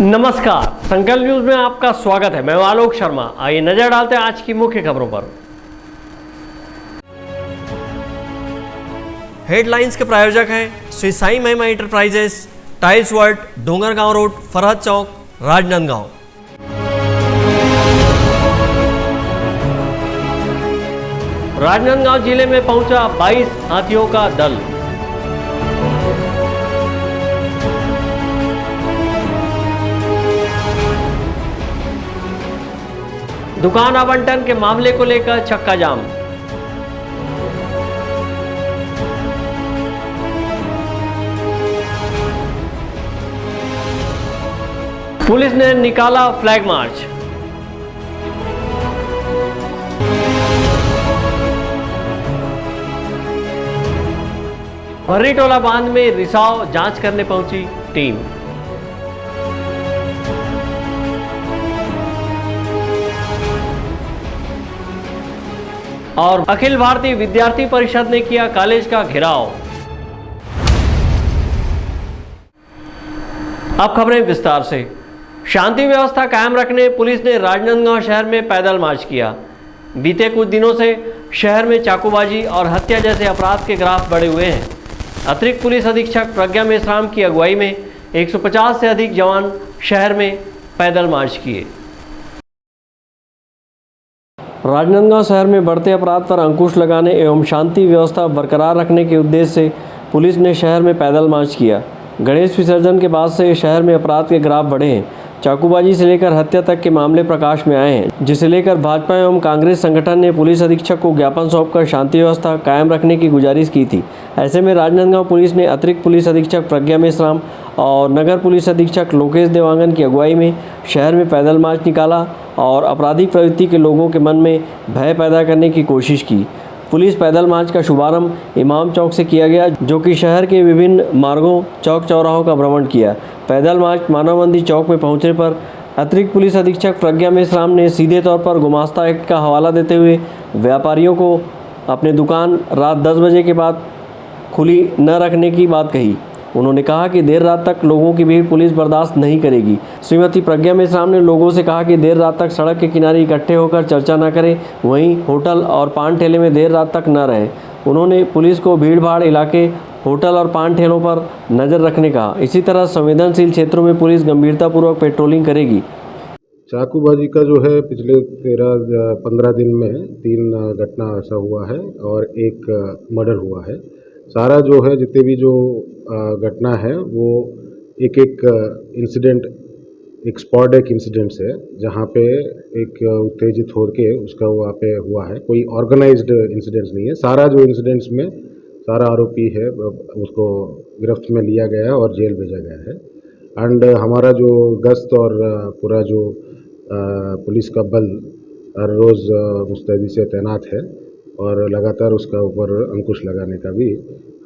नमस्कार, संकल्प न्यूज में आपका स्वागत है। मैं आलोक शर्मा। आइए नजर डालते हैं आज की मुख्य खबरों पर। हेडलाइंस के प्रायोजक हैं Shri Sai Mahima enterprises, tiles world, Dongargaon road, Farhad Chowk, Rajnandgaon. Rajnandgaon जिले में पहुंचा 22 हाथियों का दल। दुकान आवंटन के मामले को लेकर चक्का जाम। पुलिस ने निकाला फ्लैग मार्च। भर्रीटोला बांध में रिसाव जांच करने पहुंची टीम। और अखिल भारतीय विद्यार्थी परिषद ने किया कॉलेज का घेराव। अब खबरें विस्तार से। शांति व्यवस्था कायम रखने पुलिस ने राजनांदगांव शहर में पैदल मार्च किया। बीते कुछ दिनों से शहर में चाकूबाजी और हत्या जैसे अपराध के ग्राफ बढ़े हुए हैं। अतिरिक्त पुलिस अधीक्षक प्रज्ञा मेश्राम की अगुवाई में 150 से अधिक जवान शहर में पैदल मार्च किए। राजनांदगांव शहर में बढ़ते अपराध पर अंकुश लगाने एवं शांति व्यवस्था बरकरार रखने के उद्देश्य से पुलिस ने शहर में पैदल मार्च किया। गणेश विसर्जन के बाद से शहर में अपराध के ग्राफ बढ़े हैं। चाकूबाजी से लेकर हत्या तक के मामले प्रकाश में आए हैं, जिसे लेकर भाजपा एवं कांग्रेस संगठन ने पुलिस अधीक्षक को ज्ञापन सौंपकर शांति व्यवस्था कायम रखने की गुजारिश की थी। ऐसे में राजनांदगांव पुलिस ने अतिरिक्त पुलिस अधीक्षक प्रज्ञा मेश्राम और नगर पुलिस अधीक्षक लोकेश देवांगन की अगुवाई में शहर में पैदल मार्च निकाला और आपराधिक प्रवृत्ति के लोगों के मन में भय पैदा करने की कोशिश की। पुलिस पैदल मार्च का शुभारंभ इमाम चौक से किया गया, जो कि शहर के विभिन्न मार्गों, चौक चौराहों का भ्रमण किया। पैदल मार्च मानव मंदिर चौक में पहुंचने पर अतिरिक्त पुलिस अधीक्षक प्रज्ञा मेश्राम ने सीधे तौर पर गुमास्ता एक्ट का हवाला देते हुए व्यापारियों को अपने दुकान रात 10 बजे के बाद खुली न रखने की बात कही। उन्होंने कहा कि देर रात तक लोगों की भीड़ पुलिस बर्दाश्त नहीं करेगी। श्रीमती प्रज्ञा मेश्राम ने लोगों से कहा कि देर रात तक सड़क के किनारे इकट्ठे होकर चर्चा न करें, वहीं होटल और पान ठेले में देर रात तक न रहें। उन्होंने पुलिस को भीड़-भाड़ इलाके, होटल और पान ठेलों पर नज़र रखने कहा। इसी तरह संवेदनशील क्षेत्रों में पुलिस गंभीरतापूर्वक पेट्रोलिंग करेगी। चाकूबाजी का जो है पिछले 13-15 दिन में 3 घटना ऐसा हुआ है और एक मर्डर हुआ है। सारा जो है जितने भी जो घटना है वो एक इंसिडेंट, एक स्पॉटेड इंसिडेंट्स है, जहाँ पे एक उत्तेजित होकर उसका वहाँ पे हुआ है। कोई ऑर्गेनाइज्ड इंसिडेंट्स नहीं है। सारा जो इंसिडेंट्स में सारा आरोपी है उसको गिरफ्त में लिया गया है और जेल भेजा गया है। एंड हमारा जो गश्त और पूरा जो पुलिस का बल हर रोज़ मुस्तैदी से तैनात है और लगातार उसका ऊपर अंकुश लगाने का भी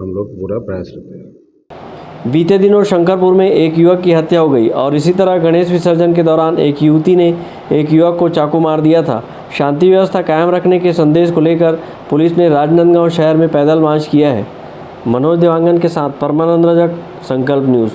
हम लोग पूरा प्रयास करते हैं। बीते दिनों शंकरपुर में एक युवक की हत्या हो गई और इसी तरह गणेश विसर्जन के दौरान एक युवती ने एक युवक को चाकू मार दिया था। शांति व्यवस्था कायम रखने के संदेश को लेकर पुलिस ने राजनांदगांव शहर में पैदल मार्च किया है। मनोज देवांगन के साथ परमानंद रजक, संकल्प न्यूज़।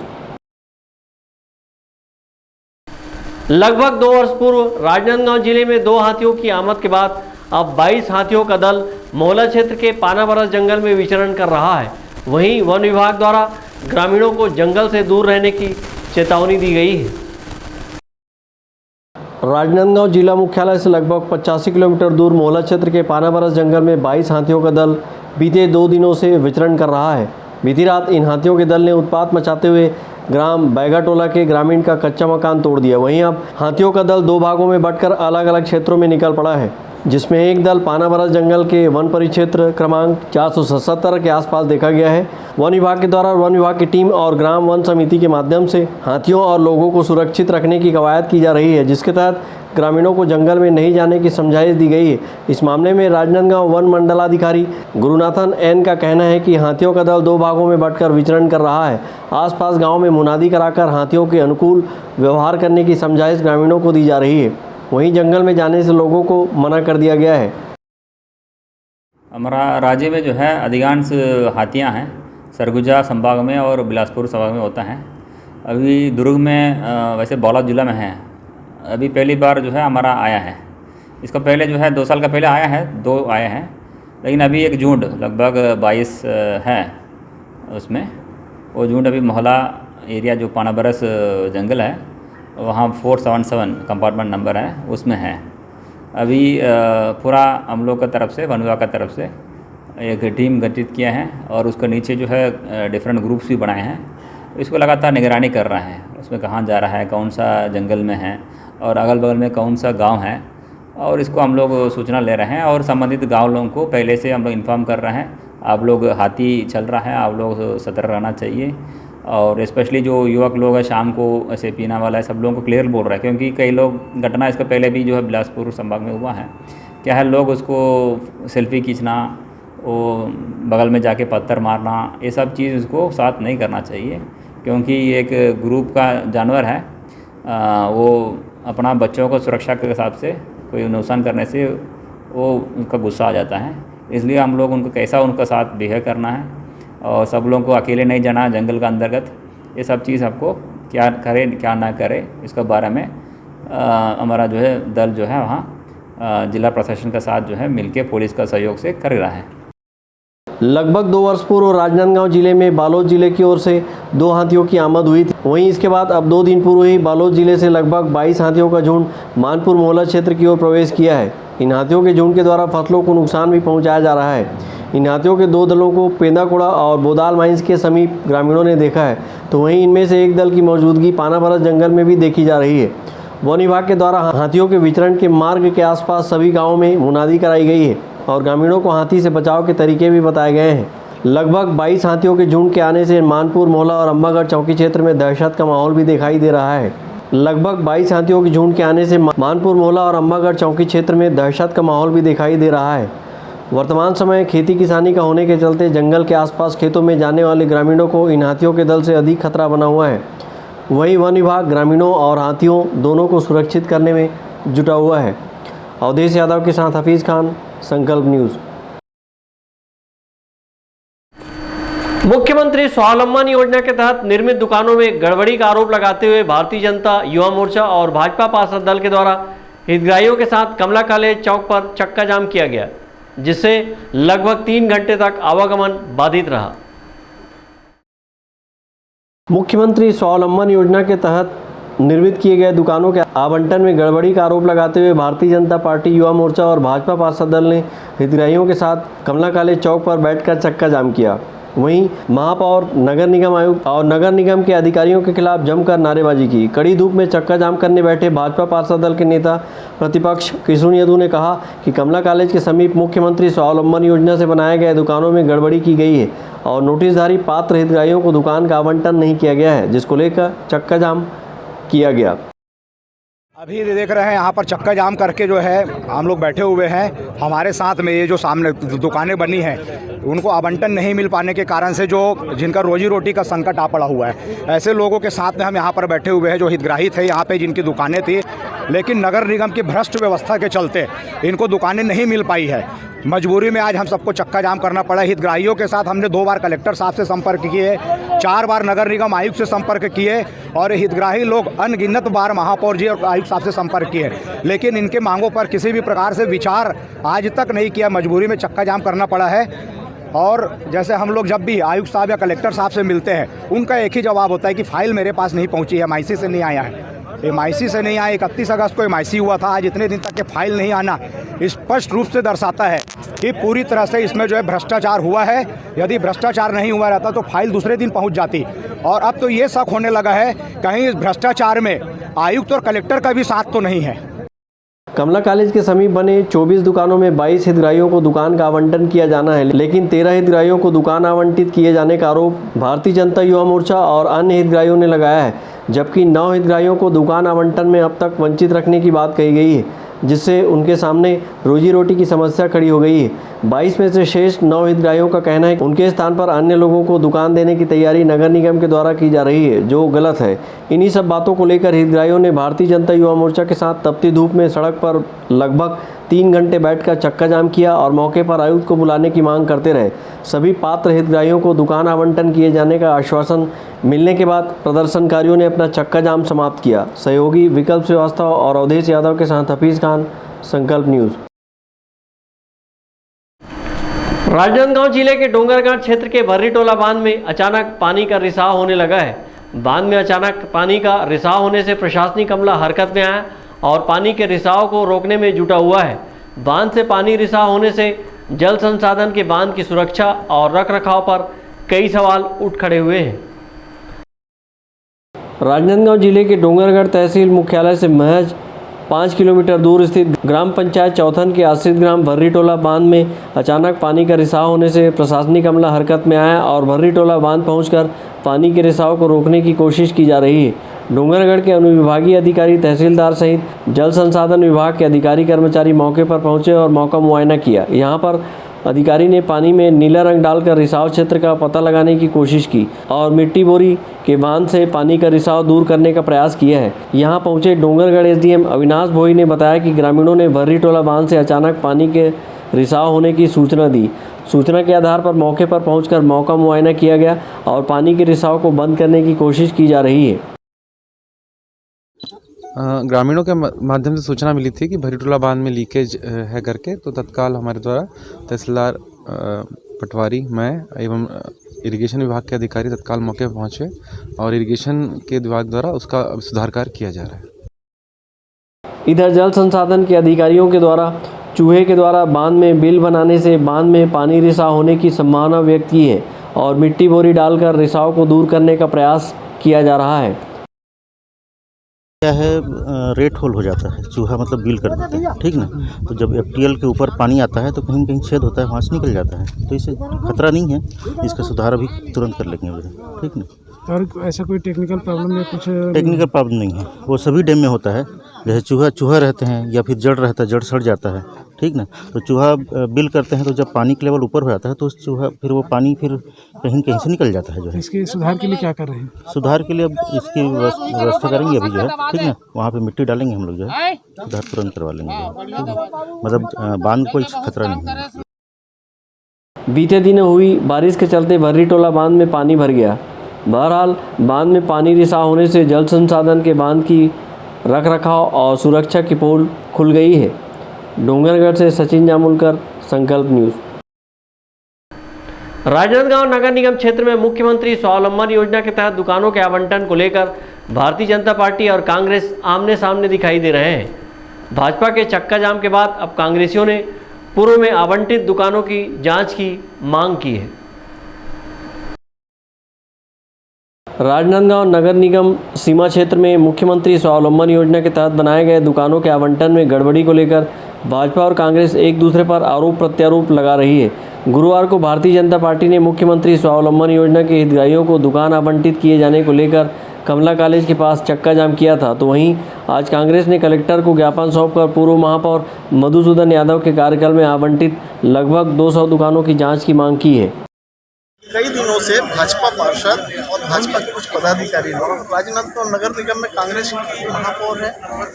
लगभग 2 वर्ष पूर्व राजनांदगांव जिले में 2 हाथियों की आमद के बाद अब 22 हाथियों का दल मोहला क्षेत्र के पानाबरस जंगल में विचरण कर रहा है। वहीं वन विभाग द्वारा ग्रामीणों को जंगल से दूर रहने की चेतावनी दी गई है। राजनांदगांव जिला मुख्यालय से लगभग 85 किलोमीटर दूर मोहला क्षेत्र के पानाबरस जंगल में 22 हाथियों का दल बीते 2 दिनों से विचरण कर रहा है। बीती रात इन हाथियों के दल ने उत्पात मचाते हुए ग्राम बैगाटोला के ग्रामीण का कच्चा मकान तोड़ दिया। वहीं अब हाथियों का दल 2 भागों में बंटकर अलग अलग क्षेत्रों में निकल पड़ा है, जिसमें एक दल पानाबरस जंगल के वन परिक्षेत्र क्रमांक 477 के आसपास देखा गया है। वन विभाग के द्वारा वन विभाग की टीम और ग्राम वन समिति के माध्यम से हाथियों और लोगों को सुरक्षित रखने की कवायद की जा रही है, जिसके तहत ग्रामीणों को जंगल में नहीं जाने की समझाइश दी गई है। इस मामले में राजनांदगांव वन मंडलाधिकारी गुरुनाथन एन का कहना है कि हाथियों का दल 2 भागों में बंटकर विचरण कर रहा है। आसपास गाँव में मुनादी कराकर हाथियों के अनुकूल व्यवहार करने की समझाइश ग्रामीणों को दी जा रही है। वहीं जंगल में जाने से लोगों को मना कर दिया गया है। हमारा राज्य में जो है अधिकांश हाथियां हैं, सरगुजा संभाग में और बिलासपुर संभाग में होता है। अभी दुर्ग में वैसे बौलाद जिला में है। अभी पहली बार जो है हमारा आया है। इसका पहले जो है 2 साल का पहले आया है, 2 आए हैं, लेकिन अभी एक झुंड लगभग 22 है उसमें। वो झुंड अभी मोहला एरिया जो पानाबरस जंगल है वहाँ 477 कंपार्टमेंट नंबर है उसमें है। अभी पूरा हम लोग की तरफ से, वन विभाग की तरफ से एक टीम गठित किया है और उसके नीचे जो है डिफरेंट ग्रुप्स भी बनाए हैं। इसको लगातार निगरानी कर रहे हैं, उसमें कहाँ जा रहा है, कौन सा जंगल में है और अगल बगल में कौन सा गांव है, और इसको हम लोग सूचना ले रहे हैं और संबंधित गांव लोगों को पहले से हम लोग इन्फॉर्म कर रहे हैं, आप लोग हाथी चल रहा है, आप लोग सतर्क रहना चाहिए। और स्पेशली जो युवक लोग हैं शाम को ऐसे पीना वाला है, सब लोगों को क्लियर बोल रहा है, क्योंकि कई लोग घटना इसका पहले भी जो है बिलासपुर संभाग में हुआ है। क्या है, लोग उसको सेल्फी खींचना, वो बगल में जाके पत्थर मारना, ये सब चीज़ उसको साथ नहीं करना चाहिए, क्योंकि एक ग्रुप का जानवर है, वो अपना बच्चों को सुरक्षा के हिसाब से कोई नुकसान करने से वो उनका गुस्सा आ जाता है। इसलिए हम लोग उनको कैसा उनका साथ बिहेव करना है और सब लोगों को अकेले नहीं जाना जंगल का अंतर्गत, ये सब चीज़ आपको क्या करे क्या ना करे इसके बारे में हमारा जो है दल जो है वहाँ जिला प्रशासन के साथ जो है मिलके पुलिस का सहयोग से कर रहा है। लगभग 2 वर्ष पूर्व राजनांदगांव जिले में बालोद जिले की ओर से 2 हाथियों की आमद हुई थी। वहीं इसके बाद अब 2 दिन पूर्व ही बालोद जिले से लगभग 22 हाथियों का झुंड मानपुर मोहल्ला क्षेत्र की ओर प्रवेश किया है। इन हाथियों के झुंड के द्वारा फसलों को नुकसान भी पहुंचाया जा रहा है। इन हाथियों के 2 दलों को पेंदाकुड़ा और बोदाल माइंस के समीप ग्रामीणों ने देखा है, तो वहीं इनमें से एक दल की मौजूदगी पानाबरस जंगल में भी देखी जा रही है। वन विभाग के द्वारा हाथियों के विचरण के मार्ग के आसपास सभी गाँवों में मुनादी कराई गई है और ग्रामीणों को हाथी से बचाव के तरीके भी बताए गए हैं। लगभग 22 हाथियों के झुंड के आने से मानपुर मोहल्ला और अम्बागढ़ चौकी क्षेत्र में दहशत का माहौल भी दिखाई दे रहा है। लगभग 22 हाथियों के झुंड के आने से मानपुर मोहल्ला और अम्बागढ़ चौकी क्षेत्र में दहशत का माहौल भी दिखाई दे रहा है। वर्तमान समय खेती किसानी का होने के चलते जंगल के आसपास खेतों में जाने वाले ग्रामीणों को इन हाथियों के दल से अधिक खतरा बना हुआ है। वहीं वन विभाग ग्रामीणों और हाथियों दोनों को सुरक्षित करने में जुटा हुआ है। अवधेश यादव के साथ हफीज़ खान, संकल्प न्यूज़। मुख्यमंत्री स्वावलंबन योजना के तहत निर्मित दुकानों में गड़बड़ी का आरोप लगाते हुए भारतीय जनता युवा मोर्चा और भाजपा पार्षद दल के द्वारा हितग्राहियों के साथ कमला कॉलेज चौक पर चक्का जाम किया गया, जिससे लगभग 3 घंटे तक आवागमन बाधित रहा। मुख्यमंत्री स्वावलंबन योजना के तहत निर्मित किए गए दुकानों के आवंटन में गड़बड़ी का आरोप लगाते हुए भारतीय जनता पार्टी युवा मोर्चा और भाजपा पार्षद दल ने हितग्राहियों के साथ कमला कॉलेज चौक पर बैठकर चक्का जाम किया। वहीं महापौर, नगर निगम आयुक्त और नगर निगम के अधिकारियों के खिलाफ जमकर नारेबाजी की। कड़ी धूप में चक्का जाम करने बैठे भाजपा पार्षद दल के नेता प्रतिपक्ष किशोर यादव ने कहा कि कमला कॉलेज के समीप मुख्यमंत्री स्वावलंबन योजना से बनाए गए दुकानों में गड़बड़ी की गई है और नोटिसधारी पात्र हितग्राहियों को दुकान का आवंटन नहीं किया गया है, जिसको लेकर चक्का जाम किया गया। अभी देख रहे हैं यहाँ पर चक्का जाम करके जो है हम लोग बैठे हुए हैं। हमारे साथ में ये जो सामने दुकानें बनी हैं उनको आवंटन नहीं मिल पाने के कारण से जो जिनका रोजी रोटी का संकट आ पड़ा हुआ है, ऐसे लोगों के साथ में हम यहाँ पर बैठे हुए हैं जो हितग्राही थे यहाँ पे, जिनकी दुकानें थी, लेकिन नगर निगम की भ्रष्ट व्यवस्था के चलते इनको दुकानें नहीं मिल पाई है। मजबूरी में आज हम सबको चक्का जाम करना पड़ा। हितग्राहियों के साथ हमने 2 बार कलेक्टर साहब से संपर्क किए, 4 बार नगर निगम आयुक्त से संपर्क किए और हितग्राही लोग अनगिनत बार महापौर जी और आयुक्त साहब से संपर्क किए, लेकिन इनके मांगों पर किसी भी प्रकार से विचार आज तक नहीं किया। मजबूरी में चक्का जाम करना पड़ा है। और जैसे हम लोग जब भी आयुक्त साहब या कलेक्टर साहब से मिलते हैं उनका एक ही जवाब होता है कि फाइल मेरे पास नहीं पहुंची है, MIC से नहीं आया है। MIC से नहीं आया, 31 अगस्त को MIC हुआ था, आज इतने दिन तक के फाइल नहीं आना स्पष्ट रूप से दर्शाता है कि पूरी तरह से इसमें जो है भ्रष्टाचार हुआ है। यदि भ्रष्टाचार नहीं हुआ रहता तो फाइल दूसरे दिन पहुंच जाती। और अब तो ये शक होने लगा है कहीं इस भ्रष्टाचार में आयुक्त और कलेक्टर का भी साथ तो नहीं है। कमला कॉलेज के समीप बने 24 दुकानों में 22 हितग्राहियों को दुकान का आवंटन किया जाना है, लेकिन 13 हितग्राहियों को दुकान आवंटित किए जाने का आरोप भारतीय जनता युवा मोर्चा और अन्य हितग्राहियों ने लगाया है, जबकि 9 हितग्राहियों को दुकान आवंटन में अब तक वंचित रखने की बात कही गई है, जिससे उनके सामने रोजी रोटी की समस्या खड़ी हो गई है। 22 में से शेष 9 हितग्राहियों का कहना है कि उनके स्थान पर अन्य लोगों को दुकान देने की तैयारी नगर निगम के द्वारा की जा रही है, जो गलत है। इन्हीं सब बातों को लेकर हितग्राहियों ने भारतीय जनता युवा मोर्चा के साथ तपती धूप में सड़क पर लगभग 3 घंटे बैठकर चक्का जाम किया और मौके पर आयुक्त को बुलाने की मांग करते रहे। सभी पात्र हितग्राहियों को दुकान आवंटन किए जाने का आश्वासन मिलने के बाद प्रदर्शनकारियों ने अपना चक्का जाम समाप्त किया। सहयोगी विकल्प श्रीवास्तव और अवधेश यादव के साथ हफीज खान, संकल्प न्यूज़। राजनांदगांव जिले के डोंगरगढ़ क्षेत्र के भर्रीटोला बांध में अचानक पानी का रिसाव होने लगा है। बांध में अचानक पानी का रिसाव होने से प्रशासनिक अमला हरकत में आया और पानी के रिसाव को रोकने में जुटा हुआ है। बांध से पानी रिसाव होने से जल संसाधन के बांध की सुरक्षा और रखरखाव पर कई सवाल उठ खड़े हुए हैं। राजनांदगांव जिले के डोंगरगढ़ तहसील मुख्यालय से महज 5 किलोमीटर दूर स्थित ग्राम पंचायत चौथन के आश्रित ग्राम भर्रीटोला बांध में अचानक पानी का रिसाव होने से प्रशासनिक अमला हरकत में आया और भर्रीटोला बांध पहुंचकर पानी के रिसाव को रोकने की कोशिश की जा रही है। डोंगरगढ़ के अनुविभागीय अधिकारी, तहसीलदार सहित जल संसाधन विभाग के अधिकारी कर्मचारी मौके पर पहुंचे और मौका मुआयना किया। यहां पर अधिकारी ने पानी में नीला रंग डालकर रिसाव क्षेत्र का पता लगाने की कोशिश की और मिट्टी बोरी के बांध से पानी का रिसाव दूर करने का प्रयास किया है। यहां पहुंचे डोंगरगढ़ एसडीएम अविनाश भोई ने बताया कि ग्रामीणों ने भर्रीटोला बांध से अचानक पानी के रिसाव होने की सूचना दी। सूचना के आधार पर मौके पर पहुंचकर मौका मुआयना किया गया और पानी के रिसाव को बंद करने की कोशिश की जा रही है। ग्रामीणों के माध्यम से सूचना मिली थी कि भर्रीटोला बांध में लीकेज है करके, तो तत्काल हमारे द्वारा तहसीलदार पटवारी, मैं एवं इरिगेशन विभाग के अधिकारी तत्काल मौके पर पहुंचे और इरिगेशन के विभाग द्वारा उसका सुधार कार्य किया जा रहा है। इधर जल संसाधन के अधिकारियों के द्वारा चूहे के द्वारा बांध में बिल बनाने से बांध में पानी रिसाव होने की संभावना व्यक्त की है और मिट्टी बोरी डालकर रिसाव को दूर करने का प्रयास किया जा रहा है। क्या है, रेट होल हो जाता है, चूहा मतलब बिल कर देते हैं, ठीक ना। तो जब एफटीएल के ऊपर पानी आता है तो कहीं न कहीं छेद होता है, वहाँ से निकल जाता है, तो इससे खतरा नहीं है। इसका सुधार अभी तुरंत कर लेंगे, ठीक ना। और ऐसा कोई टेक्निकल प्रॉब्लम या कुछ? टेक्निकल प्रॉब्लम नहीं है, वो सभी डैम में होता है। जैसे चूहा रहते हैं या फिर जड़ रहता है, जड़ सड़ जाता है, ठीक ना। तो चूहा बिल करते हैं तो जब पानी का लेवल ऊपर हो जाता है तो चूहा फिर वो पानी फिर कहीं कहीं से निकल जाता है जो है। इसके सुधार के लिए क्या कर रहे हैं? सुधार के लिए अब इसकी व्यवस्था करेंगे अभी जो है, ठीक है। वहाँ पे मिट्टी डालेंगे हम लोग जो है, सुधार तुरंत करवा लेंगे, ठीक है। मतलब बांध कोई खतरा नहीं है। बीते दिनों हुई बारिश के चलते भर्रीटोला बांध में पानी भर गया। बहरहाल बांध में पानी रिसाव होने से जल संसाधन के बांध की रखरखाव और सुरक्षा की पोल खुल गई है। डोंगरगढ़ से सचिन जामुलकर, संकल्प न्यूज़। राजनांदगांव नगर निगम क्षेत्र में मुख्यमंत्री स्वावलंबन योजना के तहत दुकानों के आवंटन को लेकर भारतीय जनता पार्टी और कांग्रेस आमने सामने दिखाई दे रहे हैं। भाजपा के चक्का जाम के बाद अब कांग्रेसियों ने पूर्व में आवंटित दुकानों की जांच की मांग की है। राजनांदगांव नगर निगम सीमा क्षेत्र में मुख्यमंत्री स्वावलंबन योजना के तहत बनाए गए दुकानों के आवंटन में गड़बड़ी को लेकर भाजपा और कांग्रेस एक दूसरे पर आरोप प्रत्यारोप लगा रही है। गुरुवार को भारतीय जनता पार्टी ने मुख्यमंत्री स्वावलंबन योजना के हितग्राहियों को दुकान आवंटित किए जाने को लेकर कमला कॉलेज के पास चक्का जाम किया था, तो वहीं आज कांग्रेस ने कलेक्टर को ज्ञापन सौंपकर पूर्व महापौर मधुसूदन यादव के कार्यकाल में आवंटित लगभग 200 दुकानों की जाँच की मांग की है। कई दिनों से भाजपा पार्षद और भाजपा के कुछ पदाधिकारी लोग राजनांदगांव नगर निगम में कांग्रेस की महापौर है,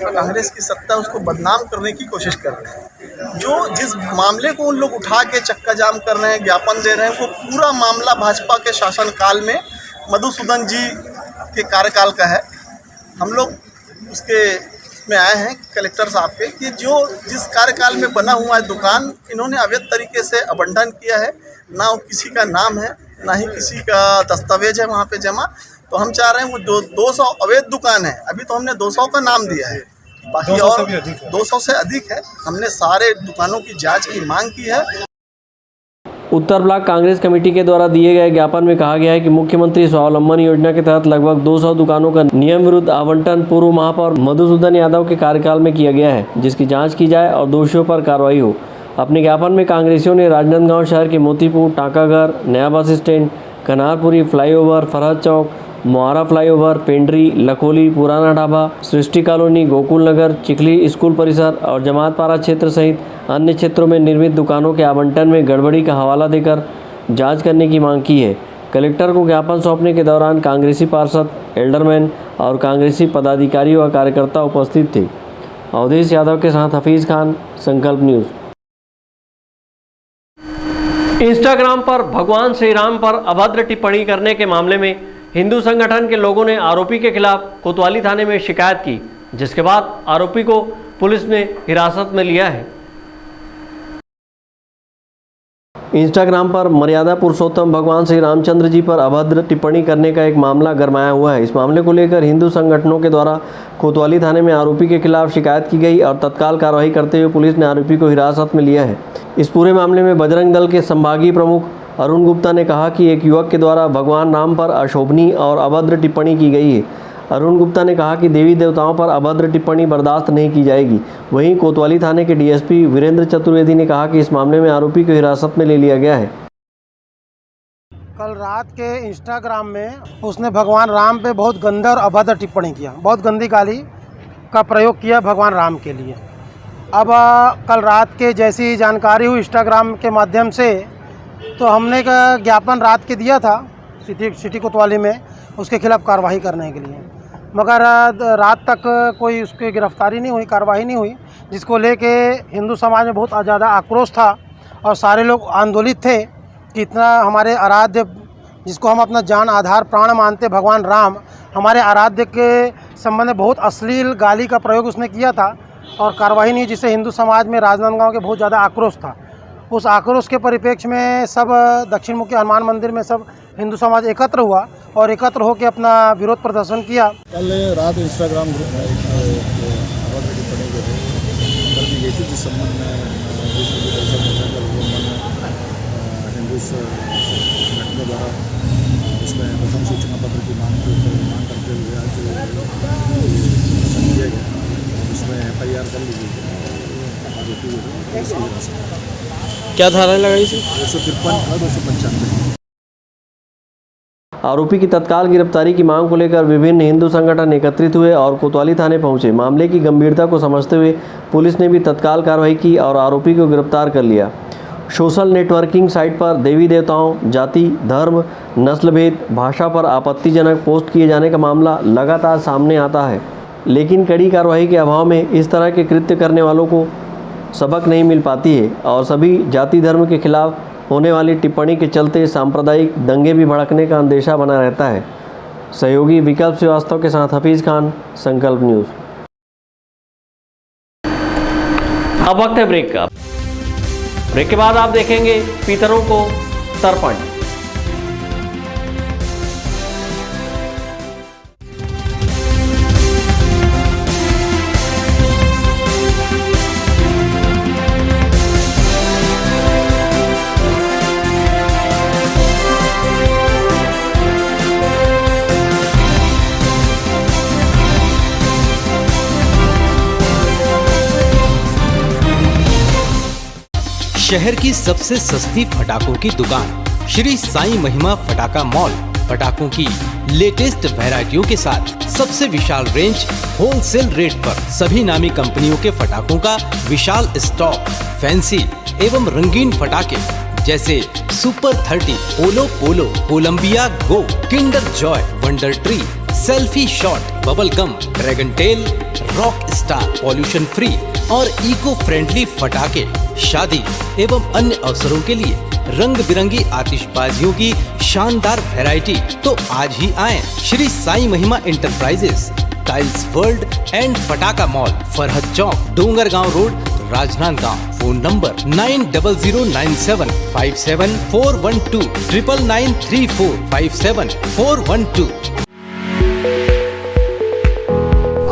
कांग्रेस की सत्ता उसको बदनाम करने की कोशिश कर रहे हैं। जो जिस मामले को उन लोग उठा के चक्का जाम कर रहे हैं, ज्ञापन दे रहे हैं, वो पूरा मामला भाजपा के शासनकाल में मधुसूदन जी के कार्यकाल का है। हम लोग उसके में आए हैं कलेक्टर साहब के कि जो जिस कार्यकाल में बना हुआ है दुकान, इन्होंने अवैध तरीके से आवंटन किया है, ना किसी का नाम है ना ही किसी का दस्तावेज है वहाँ पे जमा। तो हम चाह रहे हैं वो 200 अवैध दुकान है, अभी तो हमने 200 का नाम दिया है, बाकी और 200 से अधिक है। हमने सारे दुकानों की जांच की मांग की है। उत्तर ब्लॉक कांग्रेस कमेटी के द्वारा दिए गए ज्ञापन में कहा गया है कि मुख्यमंत्री स्वावलंबन योजना के तहत लगभग 200 दुकानों का नियम विरुद्ध आवंटन पूर्व महापौर मधुसूदन यादव के कार्यकाल में किया गया है, जिसकी जांच की जाए और दोषियों पर कार्रवाई हो। अपने ज्ञापन में कांग्रेसियों ने राजनांदगांव शहर के मोतीपुर, टाकाघर, नया बस स्टैंड, कनारपुरी फ्लाईओवर, फरहद चौक, मुहारा फ्लाईओवर, पेंड्री, लखोली, पुराना ढाबा, सृष्टि कॉलोनी, गोकुल नगर, चिखली स्कूल परिसर और जमातपारा क्षेत्र सहित अन्य क्षेत्रों में निर्मित दुकानों के आवंटन में गड़बड़ी का हवाला देकर जांच करने की मांग की है। कलेक्टर को ज्ञापन सौंपने के दौरान कांग्रेसी पार्षद, एल्डरमैन और कांग्रेसी पदाधिकारी व कार्यकर्ता उपस्थित थे। अवधेश यादव के साथ हफीज़ खान, संकल्प न्यूज़। इंस्टाग्राम पर भगवान श्री राम पर अभद्र टिप्पणी करने के मामले में हिंदू संगठन के लोगों ने आरोपी के खिलाफ कोतवाली थाने में शिकायत की, जिसके बाद आरोपी को पुलिस ने हिरासत में लिया है। इंस्टाग्राम पर मर्यादा पुरुषोत्तम भगवान श्री रामचंद्र जी पर अभद्र टिप्पणी करने का एक मामला गरमाया हुआ है। इस मामले को लेकर हिंदू संगठनों के द्वारा कोतवाली थाने में आरोपी के खिलाफ शिकायत की गई और तत्काल कार्रवाई करते हुए पुलिस ने आरोपी को हिरासत में लिया है। इस पूरे मामले में बजरंग दल के संभागीय प्रमुख अरुण गुप्ता ने कहा कि एक युवक के द्वारा भगवान राम पर अशोभनीय और अभद्र टिप्पणी की गई है। अरुण गुप्ता ने कहा कि देवी देवताओं पर अभद्र टिप्पणी बर्दाश्त नहीं की जाएगी। वहीं कोतवाली थाने के डीएसपी वीरेंद्र चतुर्वेदी ने कहा कि इस मामले में आरोपी को हिरासत में ले लिया गया है। कल रात के इंस्टाग्राम में उसने भगवान राम पे बहुत गंदा और अभद्र टिप्पणी किया, बहुत गंदी गाली का प्रयोग किया भगवान राम के लिए। अब कल रात के जैसी जानकारी हुई इंस्टाग्राम के माध्यम से, तो हमने एक ज्ञापन रात के दिया था सिटी कोतवाली में उसके खिलाफ कार्रवाई करने के लिए, मगर रात तक कोई उसकी गिरफ्तारी नहीं हुई, कार्रवाई नहीं हुई, जिसको लेके हिंदू समाज में बहुत ज़्यादा आक्रोश था और सारे लोग आंदोलित थे कि इतना हमारे आराध्य, जिसको हम अपना जान आधार प्राण मानते भगवान राम, हमारे आराध्य के संबंध में बहुत अश्लील गाली का प्रयोग उसने किया था और कार्रवाई नहीं, जिससे हिंदू समाज में राजनांदगांव के बहुत ज़्यादा आक्रोश था। उस आक्रोश के परिप्रेक्ष्य में सब दक्षिण मुखी हनुमान मंदिर में सब हिंदू समाज एकत्र हुआ और एकत्र होकर अपना विरोध प्रदर्शन किया। कल रात इंस्टाग्राम ग्रुप में अभद्र टिप्पणी गई थी, जिस संबंध में हिंदू संगठनों द्वारा उसमें प्रथम सूचना पत्र की मांग करते हुए आज किया गया, उसमें FIR कर ली गई। क्या धारा लगाई थी? 153 और 295। आरोपी की तत्काल गिरफ्तारी की मांग को लेकर विभिन्न हिंदू संगठन एकत्रित हुए और कोतवाली थाने पहुंचे। मामले की गंभीरता को समझते हुए पुलिस ने भी तत्काल कार्रवाई की और आरोपी को गिरफ्तार कर लिया। सोशल नेटवर्किंग साइट पर देवी देवताओं, जाति, धर्म, नस्लभेद, भाषा पर आपत्तिजनक पोस्ट किए जाने का मामला लगातार सामने आता है, लेकिन कड़ी कार्रवाई के अभाव में इस तरह के कृत्य करने वालों को सबक नहीं मिल पाती है और सभी जाति धर्म के खिलाफ होने वाली टिप्पणी के चलते सांप्रदायिक दंगे भी भड़कने का अंदेशा बना रहता है। सहयोगी विकल्प श्रीवास्तव के साथ हफीज़ खान, संकल्प न्यूज़। अब वक्त है ब्रेक का। ब्रेक के बाद आप देखेंगे पितरों को तर्पण। शहर की सबसे सस्ती पटाखों की दुकान श्री साईं महिमा पटाखा मॉल, पटाखों की लेटेस्ट वैरायटियों के साथ सबसे विशाल रेंज, होलसेल रेट पर सभी नामी कंपनियों के पटाखों का विशाल स्टॉक, फैंसी एवं रंगीन पटाखे जैसे सुपर 30, ओलो पोलो, Colombia go, kinder joy, wonder tree, selfie shot, bubble gum, dragon tail, rock star, pollution free और इको फ्रेंडली पटाखे शादी एवं अन्य अवसरों के लिए रंग बिरंगी आतिशबाजियों की शानदार वैरायटी। तो आज ही आएं Shri Sai Mahima enterprises, tiles world and पटाखा mall, Farhad Chowk, Dongargaon road, Rajnandgaon. Phone number 9009757412 9934574412।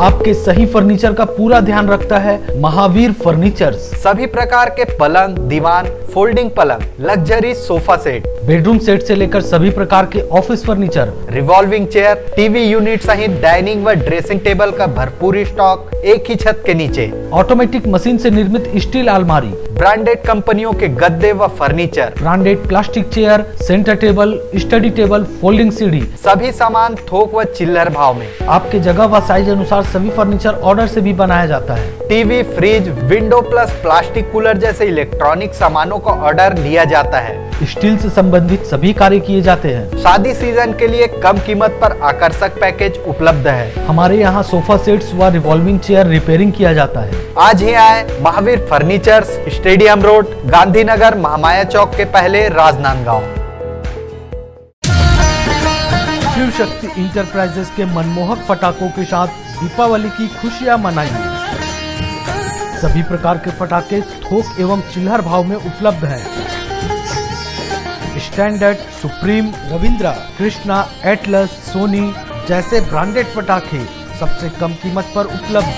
आपके सही फर्नीचर का पूरा ध्यान रखता है महावीर फर्नीचर्स। सभी प्रकार के पलंग, दीवान, फोल्डिंग पलंग, luxury sofa set, bedroom set से लेकर सभी प्रकार के office furniture, revolving chair, TV unit सहित डाइनिंग व ड्रेसिंग टेबल का भरपूर स्टॉक एक ही छत के नीचे। ऑटोमेटिक मशीन से निर्मित स्टील अलमारी, ब्रांडेड कंपनियों के गद्दे व furniture, branded plastic chair, centre table, study table, folding सीढ़ी, सभी सामान थोक व चिल्लर भाव में। आपके जगह व साइज अनुसार सभी फर्नीचर ऑर्डर से भी बनाया जाता है। TV, fridge, window plus plastic cooler जैसे इलेक्ट्रॉनिक सामानों का ऑर्डर लिया जाता है। स्टील से संबंधित सभी कार्य किए जाते हैं। शादी सीजन के लिए कम कीमत पर आकर्षक पैकेज उपलब्ध है। हमारे यहाँ सोफा सेट्स व रिवॉल्विंग चेयर रिपेयरिंग किया जाता है। आज ही आए Mahavir furnitures, stadium road, Gandhinagar, Mahamaya Chowk के पहले, राजनांदगांव। शिव शक्ति इंटरप्राइजेस के मनमोहक पटाखों के साथ दीपावली की खुशियां मनाइए। सभी प्रकार के पटाखे थोक एवं चिल्लर भाव में उपलब्ध हैं। Standard, Supreme, Ravindra, Krishna, Atlas, Sony जैसे ब्रांडेड पटाखे सबसे कम कीमत पर उपलब्ध।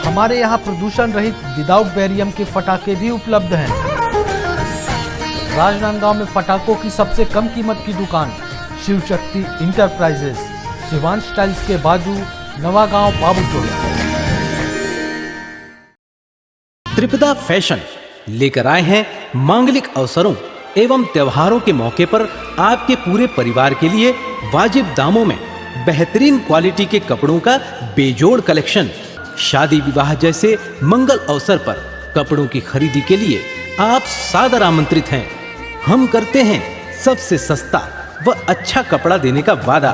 हमारे यहाँ प्रदूषण रहित विदाउट बैरियम के पटाखे भी उपलब्ध हैं। राजनांदगांव में पटाखों की सबसे कम कीमत की दुकान शिव शक्ति इंटरप्राइजेस, शिवांश टाइल्स के बाजू, नवागांव, बाबूटोला। त्रिपदा फैशन लेकर आए हैं मांगलिक अवसरों एवं त्योहारों के मौके पर आपके पूरे परिवार के लिए वाजिब दामों में बेहतरीन क्वालिटी के कपड़ों का बेजोड़ कलेक्शन। शादी विवाह जैसे मंगल अवसर पर कपड़ों की खरीदी के लिए आप सादर आमंत्रित हैं। हम करते हैं सबसे सस्ता व अच्छा कपड़ा देने का वादा।